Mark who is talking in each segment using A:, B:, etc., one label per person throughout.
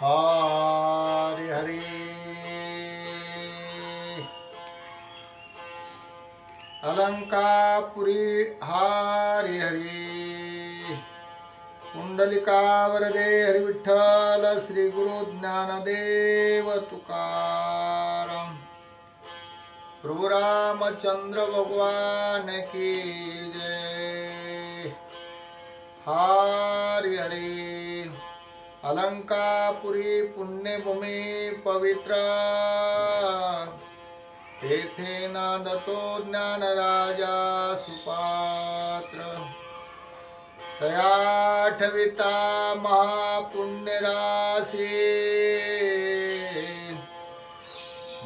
A: हरि हरि अलंकापुरी हरि हरि कुंडलिका वरदे हरि विठ्ठल श्री गुरु ज्ञानदेव तुकाराम प्रभु रामचंद्र भगवान की जय। हरि हरि अलंकापुरी पुण्यभूमी पवित्र तेथे नांदतो ज्ञान राजा सुपात्र तया ठविता महापुण्य राशी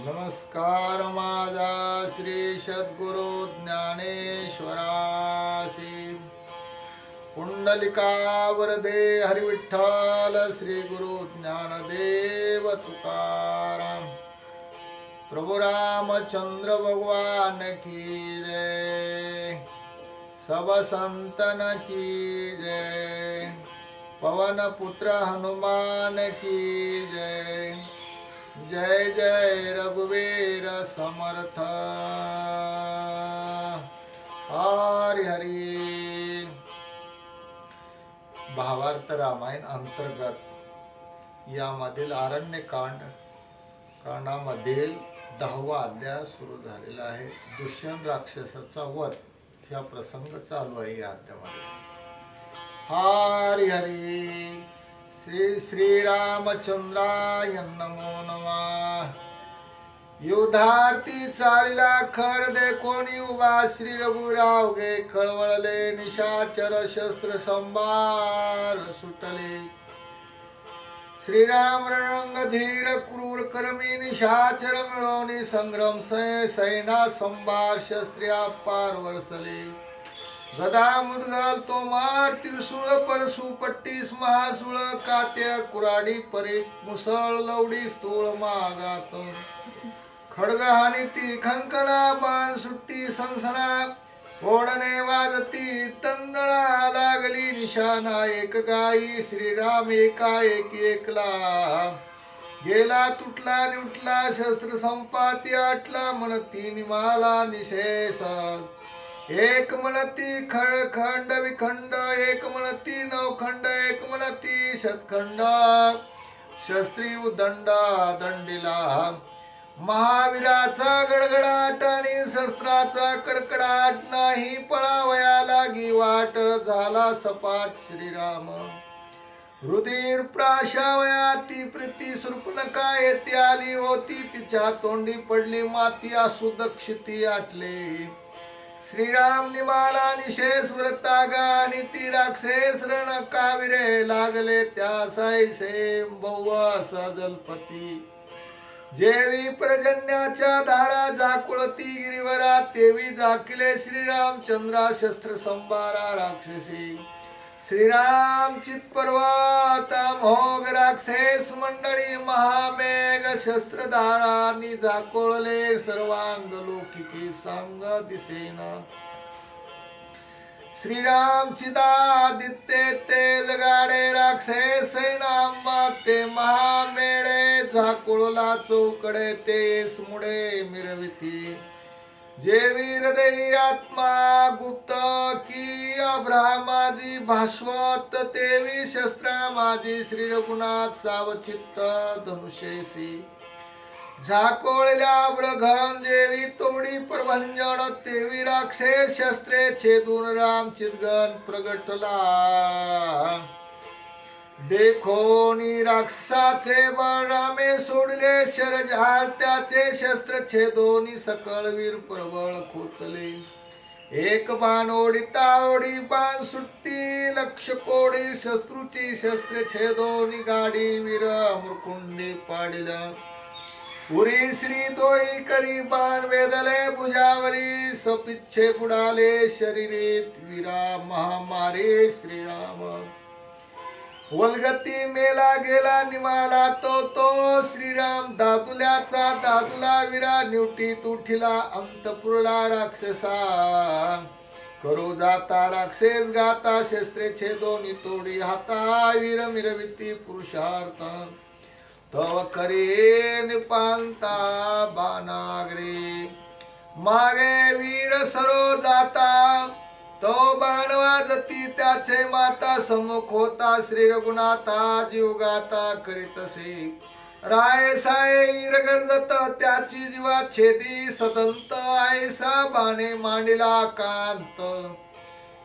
A: नमस्कार माझा श्री सद्गुरु ज्ञानेश्वरासी कुंडलिका वरदे हरि विठ्ठल श्री गुरु ज्ञानदेव तुकाराम प्रभु रामचंद्र भगवान की जय। सब संतन की जय। पवन पुत्र हनुमान की जय। जय जय रघुवीर समर्थ। हरि हरि। भावार्थ रामायण अंतर्गत यामधील अरण्यकांड कांडामधील 10वा अध्याय सुरू झालेला आहे। दुष्यंत राक्षसाचा वध हा प्रसंग चालू आहे या अध्यायामध्ये। हरि हरि। श्री श्रीरामचंद्राय नमो नमः। युद्धार्थी चालला खर दे कोणी उभा श्री रघुराव गे खळवळले निशाचर शस्त्र संभार सुटले श्रीराम रणरंग धीर क्रूर कर्मी निशाचर मिळवणी संग्रम सैना संभार शस्त्र्या पार वरसले गदा मुदगल तोमार त्रिशूळ परशु पट्टीस महासूळ कात्य कुराडी परीत मुसळ लवडी स्थूळ मागात खडग हानिती खनकना बाण सुट्टी सनसना ओढणे वाजती तंदळा लागली निशाणा एक गाई श्रीराम एकाएकी एकला गेला तुटला निवटला शस्त्र संपाती आटला म्हणती निमाला निशेष एक म्हणती खंड विखंड एक म्हणती नवखंड एक म्हणती शतखंड शस्त्री उदंडा दंडिला महावीराचा गडगडाट आणि शस्त्राचा कडकडाट नाही पळावया लागी वाट झाला सपाट श्रीराम रुधिर प्राशावया ती प्रीती सुरपणका येते आली होती तिच्या तोंडी पडली माती आसू दक्षिती आटले श्रीराम निमाला निशेष व्रतागा आणि ती राक्षस रण काविरे लागले त्या साईसे बहुवास जलपती जेवी पर्जन्याच्या धारा जाकुळती गिरीवरा तेवी जाकिले श्रीरामचंद्रा शस्त्र संभारा राक्षसी श्रीराम चित पर्वता मोग राक्षस मंडळी महामेघ शस्त्रधारांनी जाकोळले सर्वांग लोकिकी सांग दिसेना श्रीराम चिदादित्य तेज गाडे राक्षस नाम ते महामेळे झाकुळला चौकडे तेस मुडे मिरविती जे हृदयी आत्मा गुप्त की अब्रामाजी भास्वत तेवी शस्त्रा माझी श्री रघुनाथ सावचित्त धनुषेसी झाकोळल्या ब्रघन जेवी तोडी प्रभंजन तेवी राक्षस शस्त्रे छेदून राम चिदगन प्रगटला देखोनी राक्षसाचे बळ रामे सोडले शरझाड त्याचे शस्त्र छेदोनी सकळ वीर प्रबळ खोचले एक बाण ओढिता ओढी बाण सुट्टी लक्ष कोडी शत्रूची शस्त्र छेदोनी गाडी वीर मृकुंडी पाडिला पुरी श्री दोई करी बाण वेदले भुजावरी सपिच्छे बुडाले शरीरीत वीरा महामारी श्रीराम वलगती मेला गेला निमाला तो श्रीराम दादुल्याचा दादुला वीरा निवटीत उठिला अंतपुरला राक्षसा करो जाता राक्षस गाता शस्त्रे छेदोनी तोडी हाता वीर मिरविती पुरुषार्थ तव करे निपांता बाणाग्रे मागे वीर सरो जाता तो बाण वाजती त्याचे माता सम्मुख होता श्री रघुनाथा जीव गाता करीतसे राय साये वीर गरजत त्याची जीवा छेदी सदंत आयसा बाणे मांडिला कांत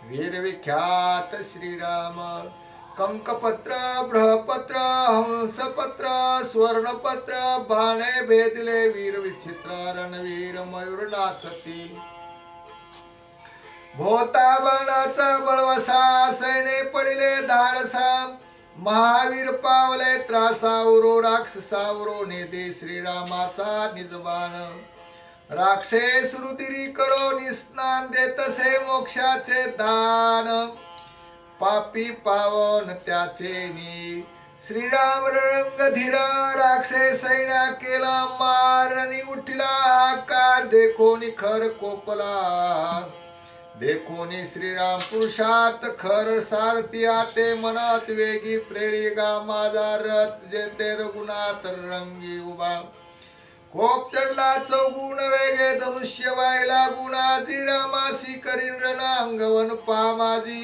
A: वीर विख्यात श्रीराम कंकपत्र बृहपत्र हंसपत्र स्वर्णपत्र बाणे भेदले वीर विचित्र रणवीर मयूर नाचती भोता बाणाचा बळवसा सैने पडिले धारसा महावीर पावले त्रासावरो राक्षसावरो नेदे श्रीरामाचा निजबाण राक्षस रुदिरी करो निस्नान देतसे मोक्षाचे दान पापी पावन त्याचे नी श्रीराम रंग धीर राक्षस सैन्या केला मारणी उठला आकार देखोनी खर कोपला देखोनी श्रीराम पुरुषार्थ खर सारथी आते मनात वेगी प्रेरी गा माझा रथ जेते रघुनाथ रंगी उभा कोप चढला चौगुण वेगे धनुष्य वायला गुणाजी रामासी करीन रणांगवन पामाजी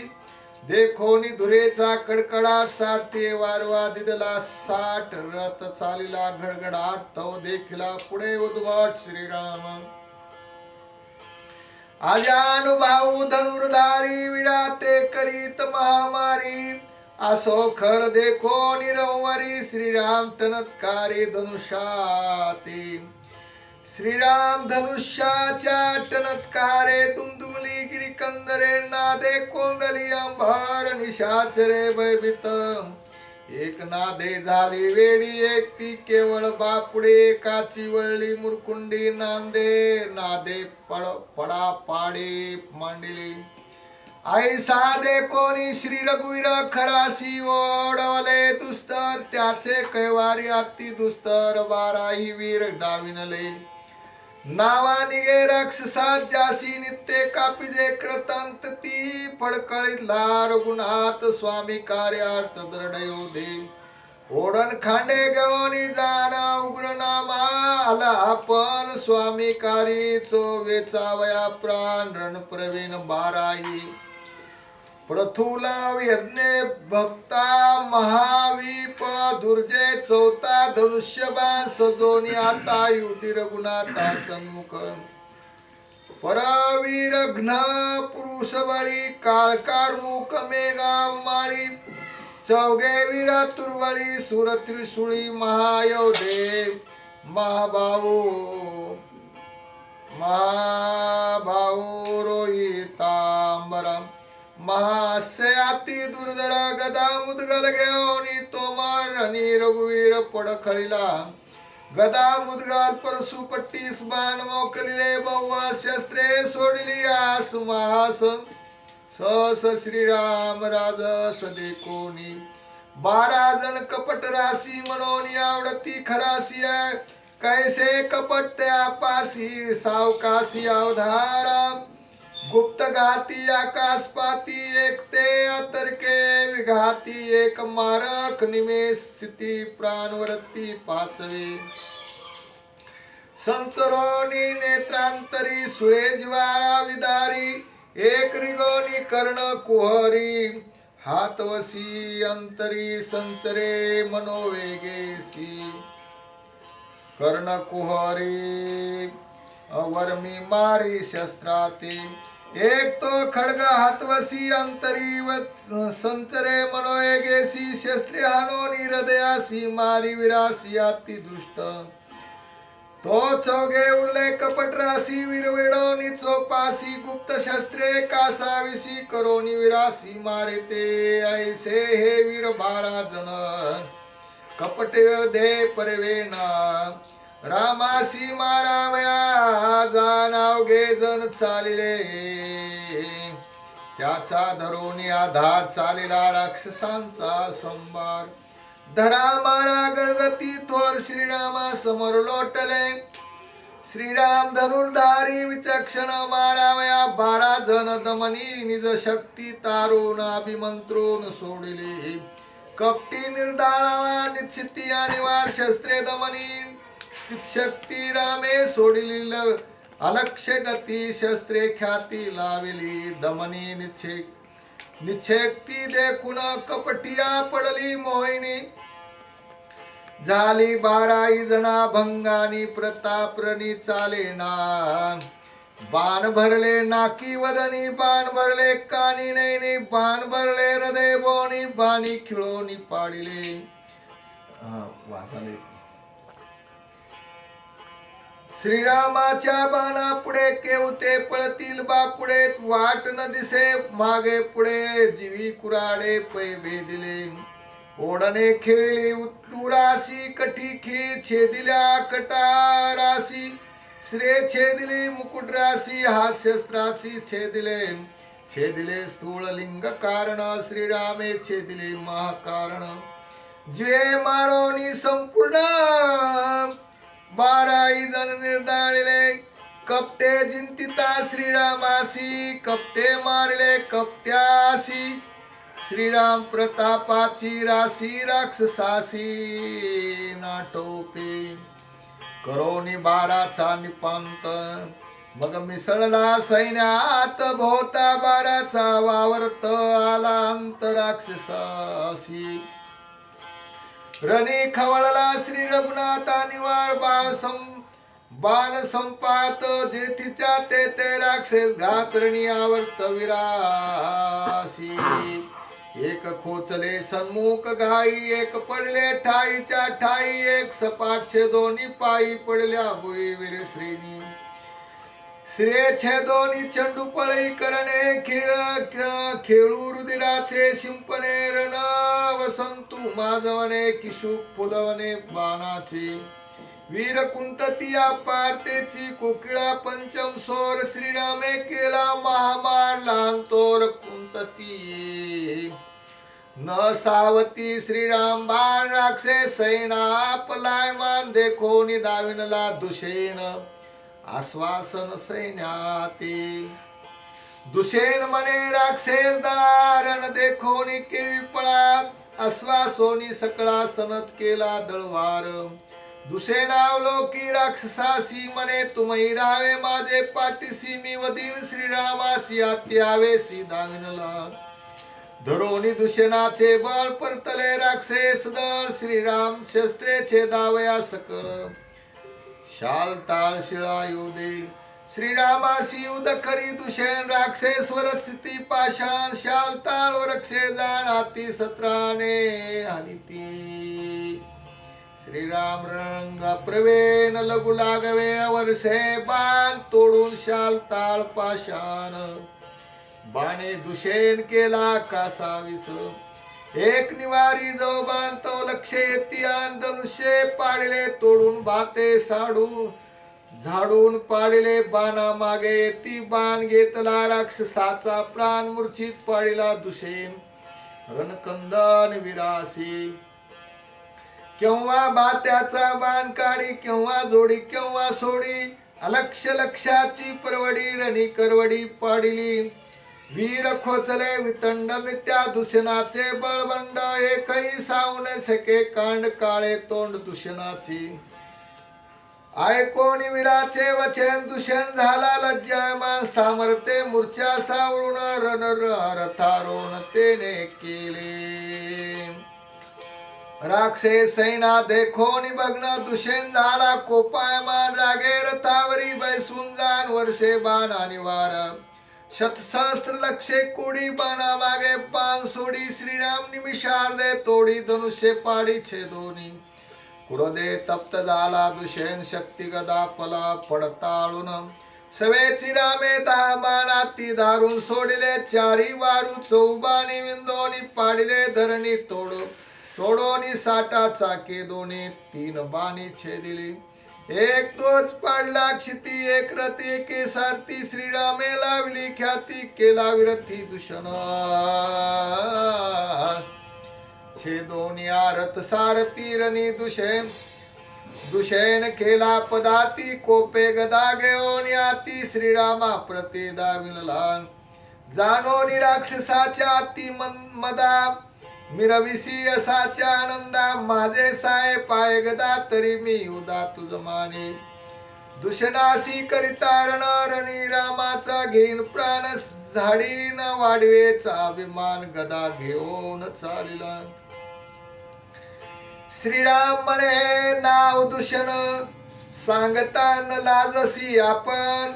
A: देखोनी धुरेचा कडकडाट सारथे वारवा दिदला 60 रथ चालिला घडघडाट तो देखिला पुढे उद्भट श्रीराम अजानुभाऊ धनुर्धारी विराते करीत महामारी असो खर देखो निरंवरी श्रीराम तनत्कारी धनुष्याती श्रीराम धनुष्याच्या टनत्कारे दुमदुमली गिरी कंदरे नादे कोंदली अंबर निशाचरे भयभीत एक नादे झाली वेडी एक ती केवळ बापुडे काची वळली मुरकुंडी नांदे नादे पडा पाडे मांडिली आई साधे कोणी श्री रघुवीर खरासी ओढवले दुस्तर त्याचे कैवारी अति दुस्तर बाराही वीर दाविनले नावा निगे राक्षसात जासी नित्य कापिजे कृतंत ती फडकळीला रघुनाथ स्वामी कार्यार्थ दृढयो दे ओढण खांडे गवनी जाना उग्र नामा आला आपण स्वामी कारी चो वेचावया प्राण रण प्रवीण बाराही प्रथुला यज्ञ भक्ता महावीप दुर्जय चौथा धनुष्यबाण सजोनी आता युती रघुनाथा सन्मुख परवीर घ्न पुरुष बळी काळकार मुख मेघा माळी चौगे वीरा तुर्वळी सुर त्रिशूळी महायोधे महाभाऊ रोहितांबरम महास्य अति दुर्धर गदा मुदगल घेऊनी तोमार आणि रघुवीर पडखळीला गदा मुदगल परशुपट्टीस बाण मोकलिले बहु शस्त्रे सोडली आस महास सहस श्रीराम राजस देखोनी 12 जण कपट राशी म्हणून आवडती खरासी कैसे कपट त्या पासी सावकाशी अवधारा गुप्त घाती आकाश पाती एक ते अतर्के विघाती एक मारक निमेष स्थिती प्राणवरती पाचवे संचरोनी नेत्रांतरी सुळे जिवारा विदारी एक रिगोनी कर्ण कुहरी हातवसी अंतरी संचरे मनोवेगेसी कर्ण कुहरी अवरमी मारी शस्त्राती एक तो खड्ग हातवसी अंतरी व संचरे मनोवेगेसी शस्त्रे हानोनी हृदयासी मारी विरासी अति दुष्ट तो चौघे उरले कपट राशी वीरवेडोनी चोपासी गुप्त शस्त्रे कासाविसी करोनी विरासी मारिते ऐसे हे वीर 12 जण कपट दे परवेना रामासी मारावया जानाव गे जण चालिले त्याचा धरोनी आधार चालिला राक्षसांचा संभार धरा मारा गरजती थोर श्रीरामा समोर लोटले श्रीराम धनुर्धारी विचक्षण मारावया 12 जण दमनी निज शक्ती तारून अभिमंत्रून सोडिले कपटी निर्दाळा निश्चिती अनिवार शस्त्रे दमनी शक्ती रामे सोडिली अलक्ष्य गती शस्त्रे ख्याती लाविली दमनी निच्छेक्ती देखून कपटिया पडली मोहिनी झाली 12 जना भंगानी प्रतापरणी चालेना बाण भरले नाकी वदनी बाण भरले कानी नैनी बाण भरले हृदय बोनी बाणी खिळोनी पाडिले वाचले श्रीरामाच्या बाणा पुढे केवते पळतील बापुडे वाट न दिसे मागे पुढे जीवी कुराडे पै भेदिले ओढणे खेळली उत्तुराशी कठी छेदिल्या कटाराशी श्रे छेदिले मुकुटराशी हास्यस्त्राची छेदिले स्थूळ लिंग कारण श्रीरामे छेदिले महाकारण जे मारोनी संपूर्ण 12 जण निर्दाळले कपटे जिंतिता श्रीरामासी कपटे मारले कपट्यासी श्रीराम प्रतापाची राशी राक्षसासी नाटोपे करोनी 12चा निपांत मग मिसळला सैन्यात भोवता 12चा वावरत आला अंत राक्षसासी रणी खवळला श्री रघुनाथा निवार बाण संपात जेथीच्या ते राक्षस घातरणी आवर्त विरासी एक खोचले सन्मुख घाई एक पडले ठाईच्या ठाई एक सपाटचे दोन्ही पायी पडल्या भुई वीर श्रीनी श्रेयचे दोन्ही चंडू पळई करणे खेळू रुधिराचे शिंपणे रण वसंतू माजवणे किशुक फुलवणे बाणाचे वीर कुंततिया पार्तेची कोकिळा पंचम सोर श्रीरामे केला महामार लहान तोर कुंतती न सावती श्रीराम बाण राक्षे सैना पलायमान देखो दाविनला दुषेन आश्वासन सैन्याती दुषेन मने राक्षेस दळारण देखोनी केवी पळा आश्वासोनी सकळा सनत केला दळवार दुषेनावलोकी राक्षसासी मने तुम्ही रावे माझे पाठीसी मी वदीन श्रीरामासी आत्यावेसी दाविनला धरोनी दुषेनाचे बळ परतले राक्षेस दळ श्रीराम शस्त्रेचे दावया सकळ शाल ताळ शिळा युदे श्रीरामासी युद्ध करी दुषेन राक्षेश्वर स्थिती पाषाण शाल ताळ वरक्षे जाण हाती सत्राने हनिती श्रीराम रंग प्रवेन लघु लागवे वर्षे बाण तोडून शाल ताळ पाषाण बाणे दुषेन केला कासाविस एक निवारी जो बांधतो लक्ष येती आन धनुष्ये पाडले तोडून भाते साडून झाडून पाडले बाणा मागे येती बाण घेतला राक्षसाचा प्राण मूर्छित पाडिला दुषेन रणकंदन विरासी केव्हा भात्याचा बाण काढी केव्हा जोडी केव्हा सोडी अलक्ष लक्षाची परवडी रणी करवडी पाडिली वीर खोचले वितंड मित्या दुषणाचे बळबंड एकही सावून सके कांड काळे तोंड दुषणाची ऐकोनी वीराचे वचन दुषण झाला लज्जायमान सामर्थे मूर्छा सावरून रण रथारोहण तेने केले राक्षे सैना देखोनी बघण दुषेन झाला कोपायमान रागे रथावरी बैसून जाण वर्षे बाणा निवार शतसहस्त्र लक्षे कोडी बाणा मागे पान सोडी श्रीराम निमिषार्धे तोडी धनुष्य पाडी छेदोनी क्रोधे तप्त झाला दुषेन शक्ती गदा पला पडताळून सवेची रामे 10 बाणाती दारून सोडिले चारी वारू चौबानी विंदोनी पाडिले धरणी तोडोनी साठा चाके दोन्ही 3 बाणी छेदिली एक तोच पाडला क्षिती एक रथी एके सारथी श्रीरामे लावली ख्याती केला विरथी दूषण छेदोनी रथ सारथी रणी दुषेन केला पदाती कोपे गदा घेऊन याती श्रीरामा प्रति दाविनला जाणोनी राक्षसाच्या अति मदा मिरविसी असाच्या आनंदा माझे साय पाय गदा तरी मी उदा तुझ माने दुशनासी करिता रणी रामाचा घेईन प्राण झाडी न वाढवेचा अभिमान गदा घेऊन चालिला श्रीराम म्हणे नाव दूषण सांगता न लाजसी आपण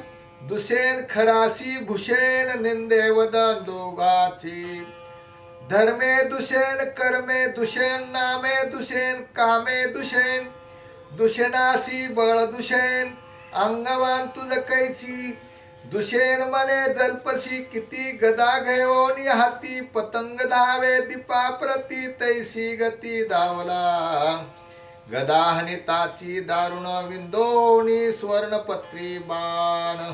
A: दुषेन खरासी भूषेन निंदे वदन दोघाची धर्मे दुषेन कर्मे दुषेन नामे दुषेन कामे दुषेन दुषेनासी बळ दुषेन अंगवान तुझ कैची दुषेन मने जल्पशी किती गदा घेऊन हाती पतंग धावे दीपा प्रती तैसी गती धावला गदा हनिताची दारुण विंदोनी स्वर्णपत्री बाण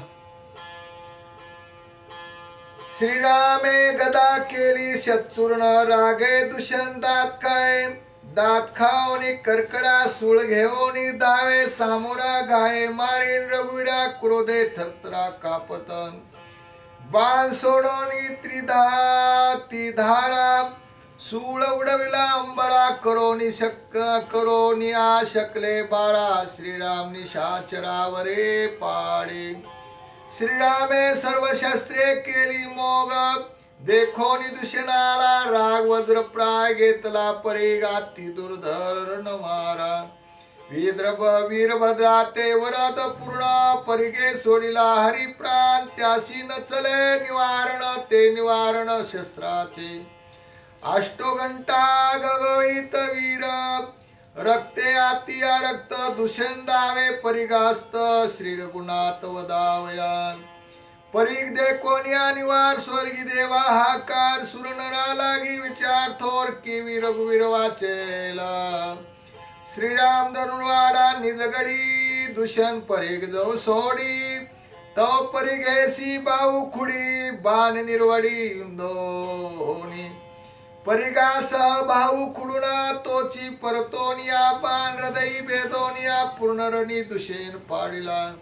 A: श्रीरामे गदा केली शत्रुर्ण रागे दुषण दात खाओनी करकरा सूळ घेऊनी दावे सामोरा गाये मारीन रघुवीरा क्रोधे थरथरा कापतन बाण सोडोनी ती धारा सूळ उडविला अंबरा करोनी शकले बारा श्रीराम निशाचरावरे पाडे श्रीरामे सर्व शस्त्रे केली मोग देखोनी दुषणाला राग वज्र प्राय घेतला परिगाती दुर्धर मारा वीरभद्रा ते वरद पूर्ण परिगे सोडिला हरी प्राण त्यासी न चले निवारण ते निवारण शस्त्राचे अष्टोघंटा गगवित वीर रक्ते आतिया रक्त दूषण दावे परिगास्त श्री रघुनाथ वदावयान परीग दे कोण्या निवार स्वर्गी देवा हाकार सुरनरा लागी विचार थोर केवी रघुवीर वाचेला श्रीराम धनुर्वाडा निजगडी दूषण परीग जाऊ सोडी तव परिगेसी बाऊ खुडी बाण निर्वडी इंदोनी परिगास भाऊ खुडूना तोची परतोनिया बाण हृदयी भेदोनिया पूर्णरणी दुषेन पाडिला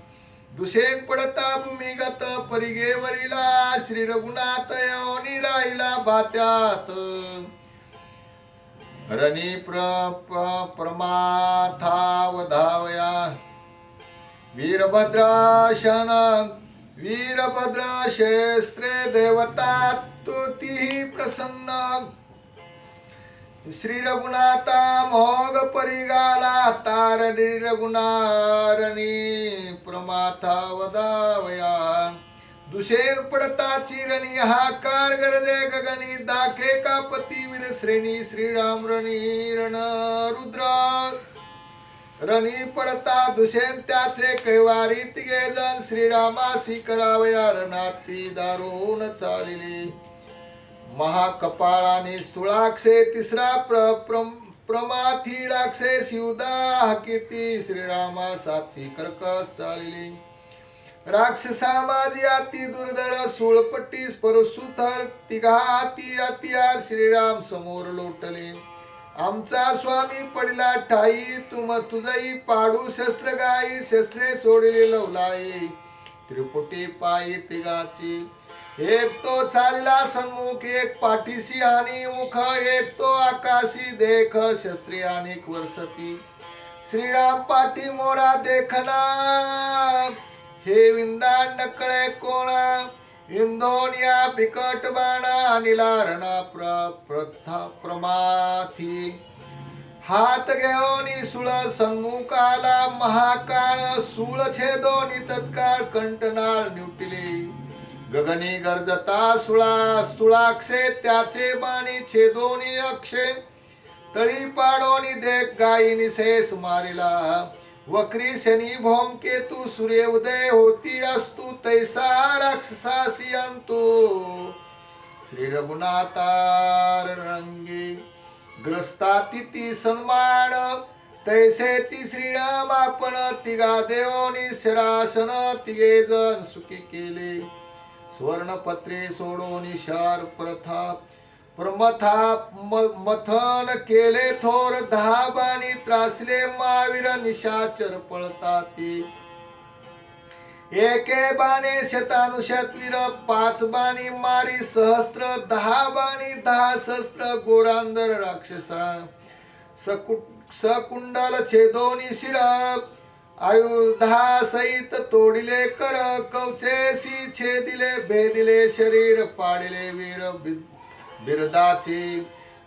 A: दुषेन पडता भूमिगत परिगेवरीला श्री रघुनाथ योनी राहिला भात्यात रणी प्रमाथा वधावया वीरभद्राशन वीरभद्र शेस्त्रे देवता तुती प्रसन्न श्री रघुनाथा मोग परिगाला तारणी रघुनारणी प्रमाथा वदावया दुषेन पडता चिरणी हाकार गरजे गगनी दाखे का पती वीर श्रेणी श्रीराम रणी रण रुद्र रणी पडता दुषेन त्याचे कैवारी तिघे जण श्रीरामासी करावया रणाती दारुण चालिली महाकपाळाने स्थूळाक्षे तिसरा प्रमाथी राक्षे शिवदा हाकेती श्रीरामा साथी कर्कस चालिली राक्षसा माझी अति दुर्धर सुळपट्टी परसुथर तिघा हाती अतियार श्रीराम समोर लोटले आमचा स्वामी पडला ठाई तुझई पाडू शस्त्र गाई शस्त्रे सोडले लवलाई त्रिपुटी पायी तिघाची एक तो चालला सन्मुख एक पाठीसी आणि मुख एक तो आकाशी देख शस्त्री आणि वर्षती श्रीराम पाठी मोरा देखना हे विंदा नकळे कोणा इंदोनिया बिकट बाणा अनिलारणा प्रमाथी हात घेऊनी सुळ सन्मुखाला महाकाळ सूळ छेदोनी तत्काळ कंटनाळ निवटिले गगनी गरजता स्थूळाक्षे त्याचे बाणी छेदोनी अक्षे तळी पाडोनी देख गायीनी शेष मारिला वक्री शनी भोमकेतू सूर्य उदय होती असतू तैसा राक्षसासी अंतू श्री रघुनाथार रंगी ग्रस्ता तिथी सन्मान तैसेची श्रीराम आपण तिघा देवोनी शरासन तिघे जण सुखी केले स्वर्णपत्रे सोडोनी शार मथन केले थोर धाबानी त्रासले महावीर निशाचर पळताती एके बाणे शतानुशतवीर 5 बाणी मारी सहस्त्र 10 बाणी 10 सहस्त्र गोरांदर राक्षसा सकुंडल छेदोनी शिर आयुधा सहित तोडिले कर कवचेसी छेदिले भेदिले शरीर पाडिले वीर बिरदाची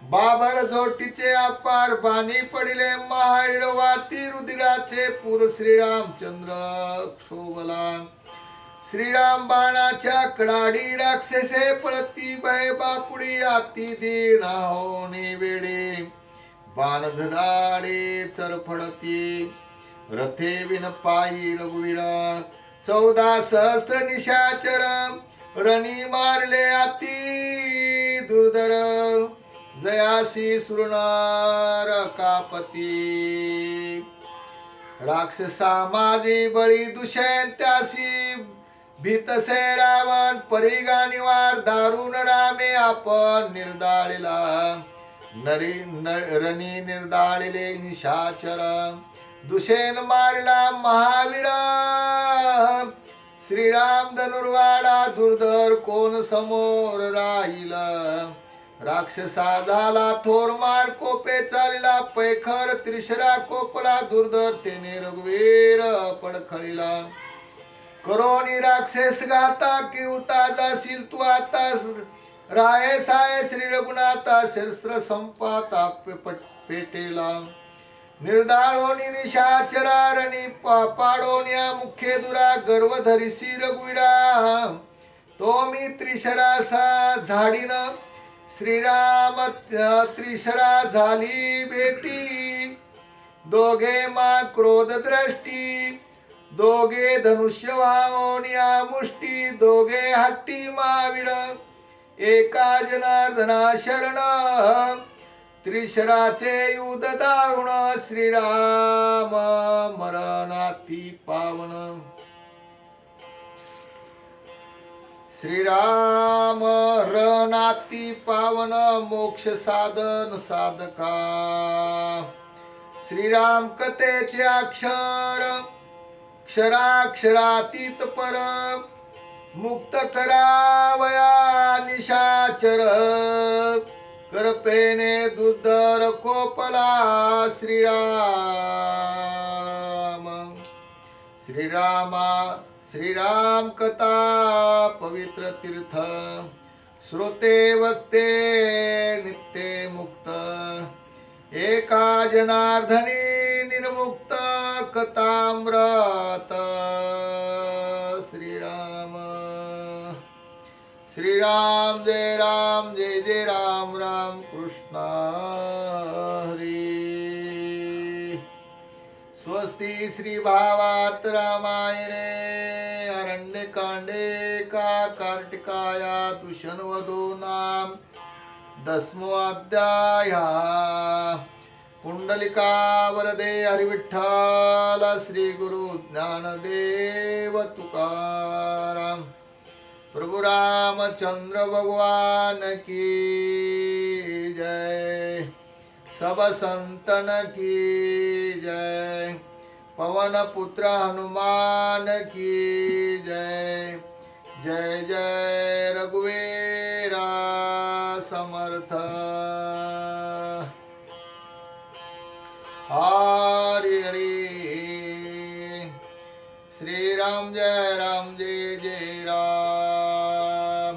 A: बाबर झोटीचे अपार बाणी पडिले महाैरवाती रुधिराचे पूर श्रीरामचंद्र क्षोभला श्रीराम बाणाच्या कडाडी राक्षसे पळती भय बापुडी आती दीना होनी वेडी बाण झडाडे चरफडती रथे विन पायी रघुवीरा 14 सहस्त्र निशाचर रणी मारले अति दुर्धर जयासी सुरनार कापती राक्षसा माझी बळी दुषेन त्यासी भीतसे रावण परिगा निवार दारुण रामे आपण निर्दाळिला रणी निर्दाळिले निशाचर दुषेन मारिला महावीर श्रीराम धनुर्वाडा दुर्धर कोण समोर राहिला राक्षसा झाला थोर मार कोपे चालिला पैखर त्रिशरा कोपला दुर्धर तेने रघुवीर पडखळीला करोनी राक्षस गाता की उता जाशील तू आता राये साये श्री रघुनाथा शस्त्र संपाता पेटेला निर्दाळोनी निशाचरारणी पाडोन्या मुख्य दुरा गर्व धरिसी रघुवीरा तो मी त्रिशरासा झाडीन श्रीराम त्रिशरा झाली बेटी दोघे मा क्रोध दृष्टी दोघे धनुष्य वाहोनिया मुष्टी दोघे हट्टी महावीर एका जनार्दना शरण त्रिशराचे युध दारुण श्रीराम मरणाती पावन श्रीराम रणाती पावन मोक्ष साधन साधका श्रीराम कथेचे अक्षर क्षराक्षरातीत पर मुक्त करावया निशाचर करपेने दुधर कोपला श्रीराम कथा पवित्र तीर्थ श्रोते वक्ते नित्य मुक्त एका जनार्दनी निर्मुक्त कथामृत श्रीराम जय जय राम राम कृष्ण हरी स्वस्ति श्री भावार्थ रामायणे अरण्यकांडे का कार्तिकाया दुष्णवधो नाम 10मो अध्याय पुंडलिका वरदे हरिविठ्ठल श्री गुरु ज्ञानदेव तुकाराम प्रभु रामचंद्र भगवान की जय सब संतन की जय पवन पुत्र हनुमान की जय जय जय रघुवीरा समर्थ हरि हरि श्री राम जय जय राम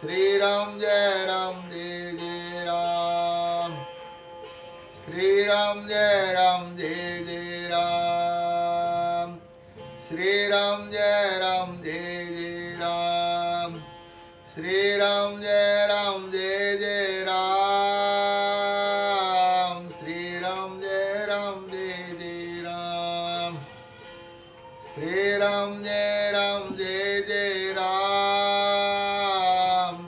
A: श्री राम जय जय राम श्री राम जय जय राम श्री राम जय जय राम श्री राम जय जय राम श्री राम जय जय राम श्री राम जय जय राम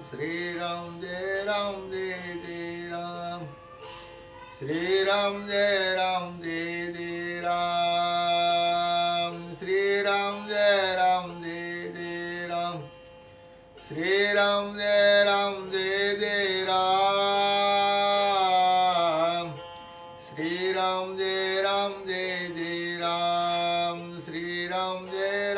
A: श्री राम जय जय राम श्री राम जय जय राम श्री राम जय जय राम श्री राम जय जय राम श्री राम जय जय राम श्री राम जय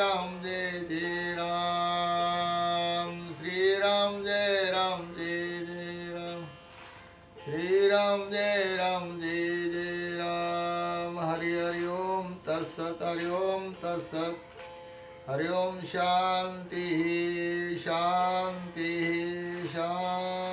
A: तत्सत् हरि ओम तत्सत् हरि ओम शांती शांती शांती